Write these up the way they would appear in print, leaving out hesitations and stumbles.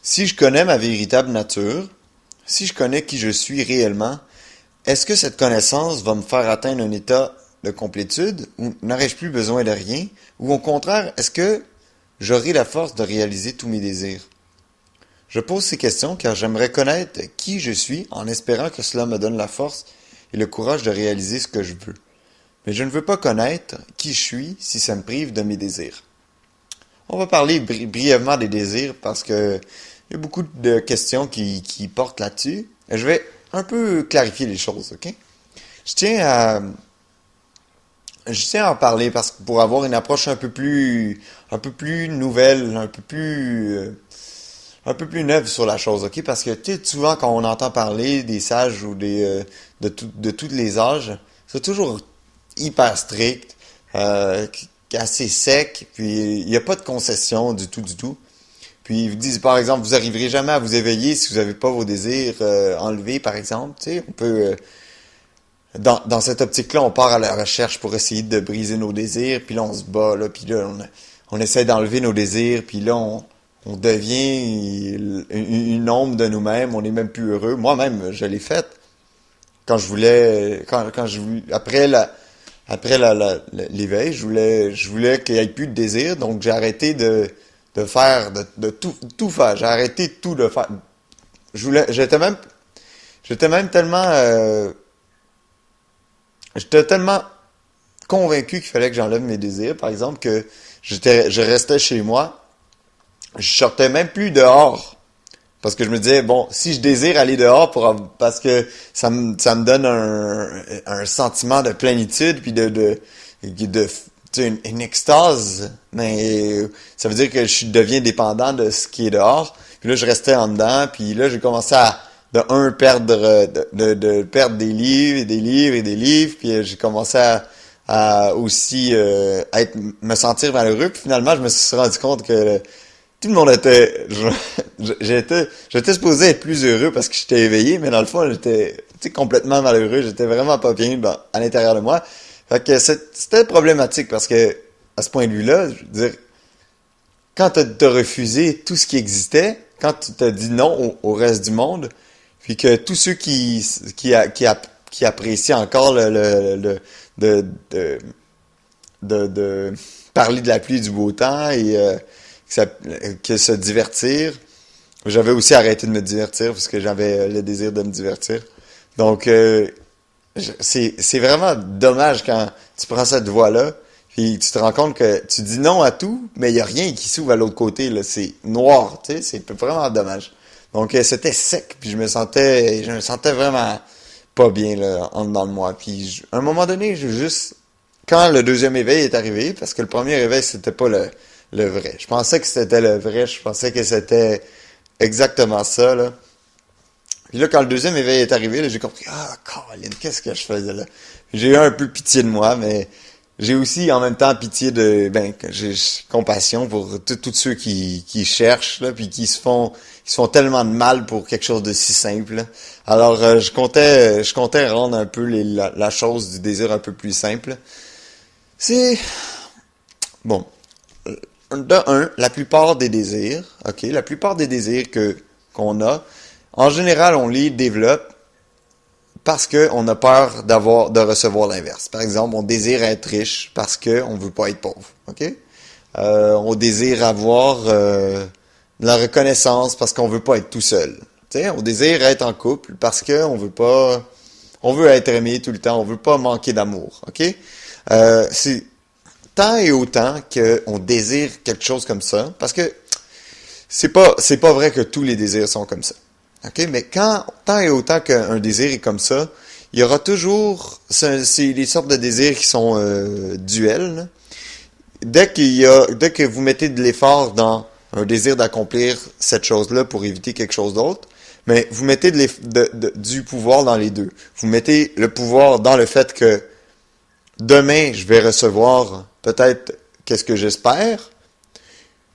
Si je connais ma véritable nature, si je connais qui je suis réellement, est-ce que cette connaissance va me faire atteindre un état de complétude ou n'aurais-je plus besoin de rien? Ou au contraire, est-ce que j'aurai la force de réaliser tous mes désirs? Je pose ces questions car j'aimerais connaître qui je suis en espérant que cela me donne la force et le courage de réaliser ce que je veux. Mais je ne veux pas connaître qui je suis si ça me prive de mes désirs. On va parler brièvement des désirs parce que il y a beaucoup de questions qui portent là-dessus. Je vais un peu clarifier les choses, ok? Je tiens à, je tiens à en parler parce que pour avoir une approche un peu plus nouvelle, un peu plus neuve sur la chose, ok? Parce que tu sais, souvent quand on entend parler des sages ou de tous les âges, c'est toujours hyper strict, assez sec, puis il n'y a pas de concession du tout, du tout. Puis ils vous disent, par exemple, vous arriverez jamais à vous éveiller si vous n'avez pas vos désirs enlevés, par exemple. Tu sais, on peut, dans cette optique-là, on part à la recherche pour essayer de briser nos désirs, puis là, on se bat, là, puis là, on essaie d'enlever nos désirs, puis là, on devient une ombre de nous-mêmes, on n'est même plus heureux. Moi-même, je l'ai fait. Quand je voulais, quand je voulais, après l'éveil, je voulais qu'il n'y ait plus de désir, donc j'ai arrêté de faire, de tout faire. J'ai arrêté tout de faire. J'étais même tellement, j'étais tellement convaincu qu'il fallait que j'enlève mes désirs, par exemple, que je restais chez moi, je sortais même plus dehors. Parce que je me disais, bon, si je désire aller dehors parce que ça me donne un sentiment de plénitude, puis tu sais, une extase, mais ça veut dire que deviens dépendant de ce qui est dehors. Puis là, je restais en dedans, puis là, j'ai commencé perdre, de perdre des livres, et des livres, et des livres, puis j'ai commencé à aussi me sentir malheureux, puis finalement, je me suis rendu compte que tout le monde était, j'étais supposé être plus heureux parce que j'étais éveillé, mais dans le fond, j'étais, tu sais, complètement malheureux. J'étais vraiment pas bien à l'intérieur de moi. Fait que c'était problématique parce que, à ce point de vue-là, je veux dire, quand t'as refusé tout ce qui existait, quand tu t'as dit non au reste du monde, puis que tous ceux qui apprécient encore de, de, de parler de la pluie et du beau temps et que se divertir. J'avais aussi arrêté de me divertir parce que j'avais le désir de me divertir. Donc, c'est vraiment dommage quand tu prends cette voie-là, puis tu te rends compte que tu dis non à tout, mais il n'y a rien qui s'ouvre à l'autre côté, là. C'est noir, tu sais, c'est vraiment dommage. Donc, c'était sec, puis je me sentais vraiment pas bien, là, en dedans de moi. Puis, à un moment donné, quand le deuxième éveil est arrivé, parce que le premier éveil, c'était pas le vrai. Je pensais que c'était le vrai, je pensais que c'était exactement ça, là. Puis là, quand le deuxième éveil est arrivé, là, j'ai compris, ah, Colin, qu'est-ce que je faisais là? J'ai eu un peu pitié de moi, mais j'ai aussi en même temps pitié que j'ai compassion pour tous ceux qui cherchent, là, puis qui se font tellement de mal pour quelque chose de si simple, là. Alors, je comptais rendre un peu la chose du désir un peu plus simple. C'est, bon. De un, la plupart des désirs, ok, la plupart des désirs qu'on a, en général, on les développe parce que on a peur de recevoir l'inverse. Par exemple, on désire être riche parce que on veut pas être pauvre, ok? On désire avoir de la reconnaissance parce qu'on veut pas être tout seul. Tu sais, on désire être en couple parce que on veut être aimé tout le temps, on veut pas manquer d'amour, ok? C'est tant et autant qu'on désire quelque chose comme ça, parce que c'est pas vrai que tous les désirs sont comme ça. OK? Mais tant et autant qu'un désir est comme ça, il y aura toujours, c'est les sortes de désirs qui sont duels, là. Dès que vous mettez de l'effort dans un désir d'accomplir cette chose-là pour éviter quelque chose d'autre, mais vous mettez du pouvoir dans les deux. Vous mettez le pouvoir dans le fait que demain, je vais recevoir peut-être qu'est-ce que j'espère.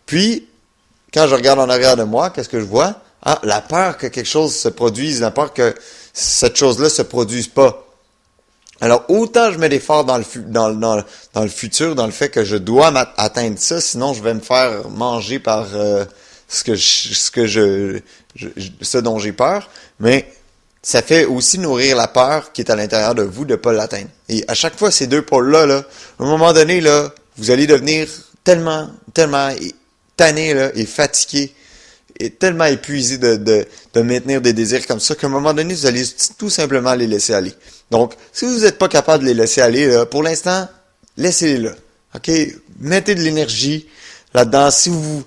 Puis, quand je regarde en arrière de moi, qu'est-ce que je vois? Ah, la peur que quelque chose se produise, la peur que cette chose-là se produise pas. Alors, autant je mets l'effort dans le futur, dans le fait que je dois atteindre ça, sinon je vais me faire manger par ce dont j'ai peur, mais ça fait aussi nourrir la peur qui est à l'intérieur de vous de ne pas l'atteindre. Et à chaque fois, ces deux pôles-là, là, à un moment donné, là, vous allez devenir tellement tanné là, et fatigué et tellement épuisé de maintenir des désirs comme ça qu'à un moment donné, vous allez tout simplement les laisser aller. Donc, si vous n'êtes pas capable de les laisser aller, là, pour l'instant, laissez-les là. OK? Mettez de l'énergie là-dedans. Si vous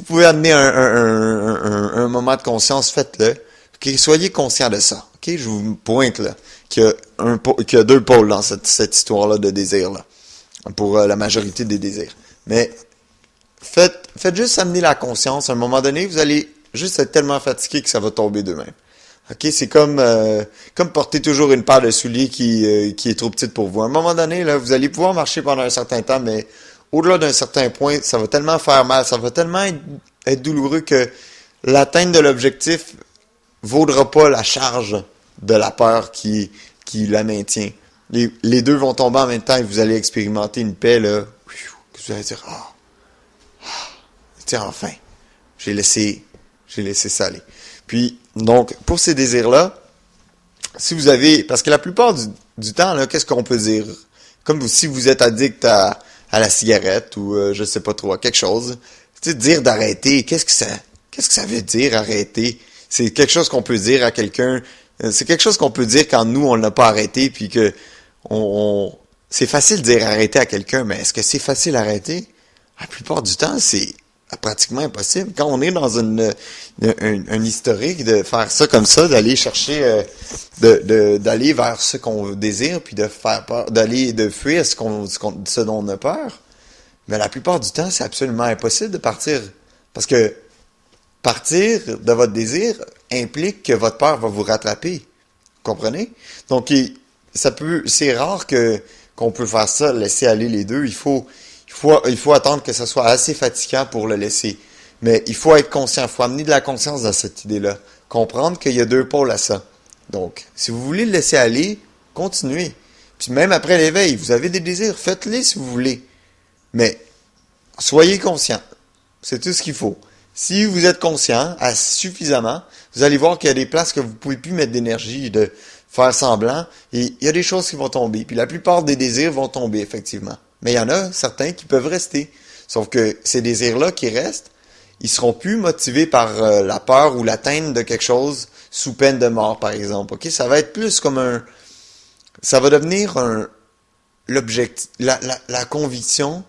pouvez amener un moment de conscience, faites-le. OK? Soyez conscient de ça. OK? Je vous pointe là qu'il y a deux pôles dans cette histoire-là de désir-là. Pour la majorité des désirs. Mais faites juste amener la conscience. À un moment donné, vous allez juste être tellement fatigué que ça va tomber d'eux-mêmes. OK, c'est comme porter toujours une paire de souliers qui est trop petite pour vous. À un moment donné, là, vous allez pouvoir marcher pendant un certain temps, mais au-delà d'un certain point, ça va tellement faire mal, ça va tellement être douloureux que l'atteinte de l'objectif vaudra pas la charge de la peur qui la maintient. Les deux vont tomber en même temps et vous allez expérimenter une paix, là, que vous allez dire, tiens, enfin, j'ai laissé ça aller. Puis, donc, pour ces désirs-là, si vous avez, parce que la plupart du temps, là, qu'est-ce qu'on peut dire? Comme si vous êtes addict à la cigarette ou, je sais pas trop, à quelque chose. Tu sais, dire d'arrêter, qu'est-ce que ça veut dire, arrêter? C'est quelque chose qu'on peut dire à quelqu'un, c'est quelque chose qu'on peut dire quand nous, on l'a pas arrêté, puis que c'est facile de dire arrêter à quelqu'un, mais est-ce que c'est facile à arrêter? La plupart du temps, c'est pratiquement impossible. Quand on est dans un historique de faire ça comme ça, d'aller chercher, d'aller vers ce qu'on désire, puis de faire peur, de fuir ce dont on a peur, mais la plupart du temps, c'est absolument impossible de partir. Parce que partir de votre désir implique que votre peur va vous rattraper. Vous comprenez? Donc, c'est rare qu'on peut faire ça, laisser aller les deux. Il faut attendre que ce soit assez fatigant pour le laisser. Mais il faut être conscient, il faut amener de la conscience dans cette idée-là. Comprendre qu'il y a deux pôles à ça. Donc, si vous voulez le laisser aller, continuez. Puis même après l'éveil, vous avez des désirs, faites-les si vous voulez. Mais soyez conscient. C'est tout ce qu'il faut. Si vous êtes conscient suffisamment, vous allez voir qu'il y a des places que vous ne pouvez plus mettre d'énergie, de faire semblant, et il y a des choses qui vont tomber. Puis la plupart des désirs vont tomber, effectivement. Mais il y en a certains qui peuvent rester. Sauf que ces désirs-là qui restent, ils seront plus motivés par la peur ou l'atteinte de quelque chose sous peine de mort, par exemple. OK? Ça va être plus comme ça va devenir l'objectif, la conviction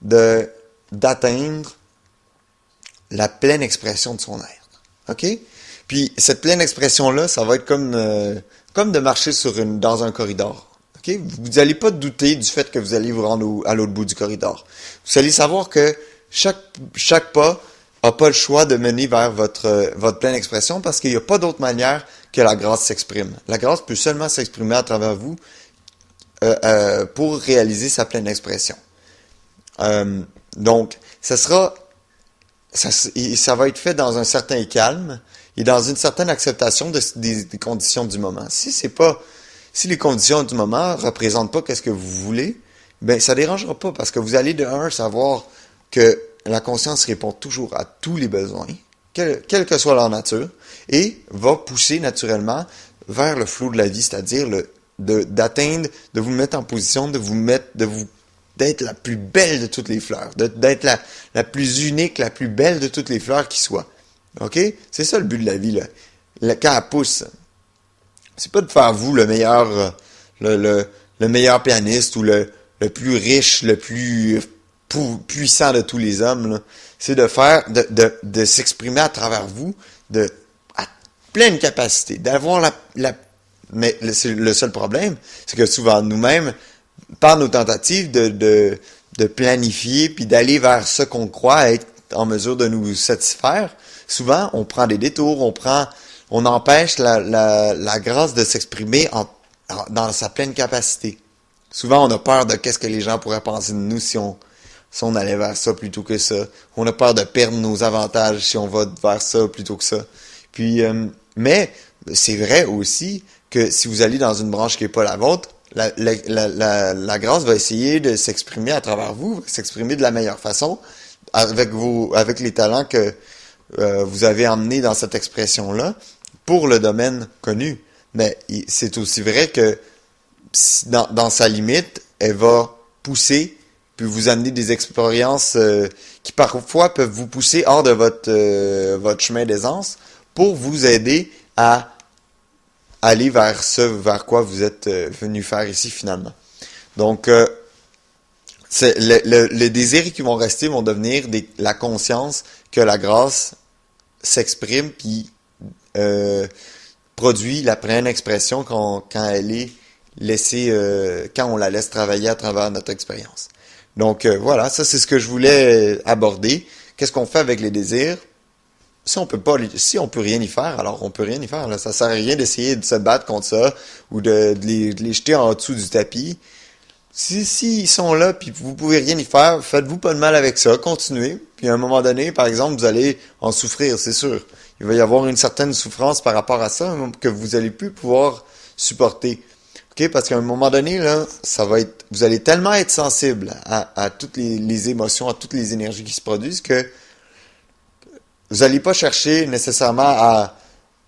d'atteindre la pleine expression de son être. OK? Puis cette pleine expression-là, ça va être comme de marcher dans un corridor. Okay? Vous n'allez pas douter du fait que vous allez vous rendre à l'autre bout du corridor. Vous allez savoir que chaque pas n'a pas le choix de mener vers votre pleine expression parce qu'il n'y a pas d'autre manière que la grâce s'exprime. La grâce peut seulement s'exprimer à travers vous pour réaliser sa pleine expression. Donc, ça va être fait dans un certain calme et dans une certaine acceptation des conditions du moment. Si les conditions du moment représentent pas qu'est-ce que vous voulez, ben ça dérangera pas parce que vous allez de un savoir que la conscience répond toujours à tous les besoins, quelle que soit leur nature, et va pousser naturellement vers le flot de la vie, c'est-à-dire d'atteindre, de vous mettre en position, d'être la plus belle de toutes les fleurs, d'être la plus unique, la plus belle de toutes les fleurs qui soit. OK? C'est ça le but de la vie, là. Quand elle pousse, c'est pas de faire vous le meilleur le meilleur pianiste ou le plus riche, le plus puissant de tous les hommes, là. C'est de s'exprimer à travers vous à pleine capacité, d'avoir mais le seul problème, c'est que souvent nous-mêmes, par nos tentatives de planifier puis d'aller vers ce qu'on croit être en mesure de nous satisfaire, souvent on prend des détours, on empêche la grâce de s'exprimer dans sa pleine capacité. Souvent on a peur de qu'est-ce que les gens pourraient penser de nous si on allait vers ça plutôt que ça. On a peur de perdre nos avantages si on va vers ça plutôt que ça. Puis, mais c'est vrai aussi que si vous allez dans une branche qui n'est pas la vôtre, la grâce va essayer de s'exprimer à travers vous, s'exprimer de la meilleure façon, avec les talents que vous avez emmenés dans cette expression-là pour le domaine connu. Mais c'est aussi vrai que dans sa limite, elle va pousser puis vous amener des expériences qui parfois peuvent vous pousser hors de votre chemin d'aisance pour vous aider à aller vers vers quoi vous êtes venu faire ici finalement. Donc, les désirs qui vont rester vont devenir la conscience que la grâce s'exprime puis produit la pleine expression quand elle est laissée, quand on la laisse travailler à travers notre expérience. Donc voilà, ça c'est ce que je voulais aborder. Qu'est-ce qu'on fait avec les désirs? Si on peut rien y faire, alors on peut rien y faire. Là. Ça sert à rien d'essayer de se battre contre ça ou de les jeter en dessous du tapis. Si ils sont là puis vous pouvez rien y faire, faites-vous pas de mal avec ça, continuez. Puis à un moment donné, par exemple, vous allez en souffrir, c'est sûr. Il va y avoir une certaine souffrance par rapport à ça que vous allez plus pouvoir supporter. OK? Parce qu'à un moment donné, là, vous allez tellement être sensible à toutes les émotions, à toutes les énergies qui se produisent que vous n'allez pas chercher nécessairement à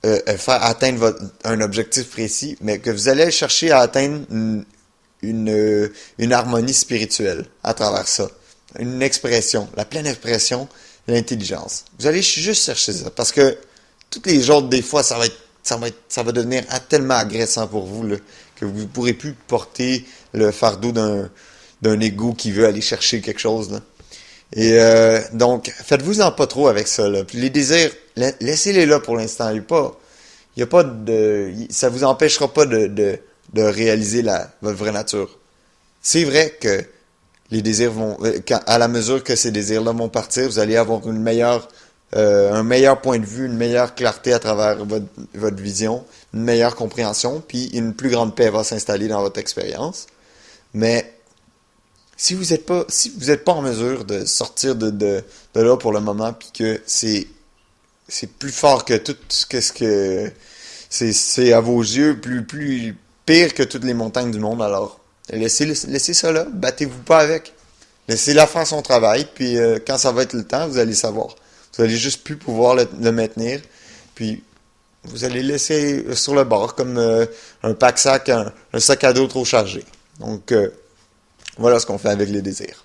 faire atteindre un objectif précis, mais que vous allez chercher à atteindre une harmonie spirituelle à travers ça. Une expression, la pleine expression de l'intelligence. Vous allez juste chercher ça. Parce que toutes les jours, des fois, ça va devenir tellement agressant pour vous là, que vous ne pourrez plus porter le fardeau d'un ego qui veut aller chercher quelque chose. Là. Et donc, faites-vous-en pas trop avec ça. Là. Puis les désirs, laissez-les là pour l'instant. Il y a pas ça vous empêchera pas de réaliser votre vraie nature. C'est vrai que les désirs à la mesure que ces désirs-là vont partir, vous allez avoir un meilleur point de vue, une meilleure clarté à travers votre vision, une meilleure compréhension, puis une plus grande paix va s'installer dans votre expérience. Mais si vous êtes pas en mesure de sortir de là pour le moment, puis que c'est plus fort que tout ce que c'est à vos yeux plus pire que toutes les montagnes du monde, alors laissez ça là, battez-vous pas avec. Laissez-la faire son travail, puis quand ça va être le temps, vous allez savoir. Vous allez juste plus pouvoir le maintenir, puis vous allez laisser sur le bord comme un pack-sac, un sac à dos trop chargé. Donc, voilà ce qu'on fait avec les désirs.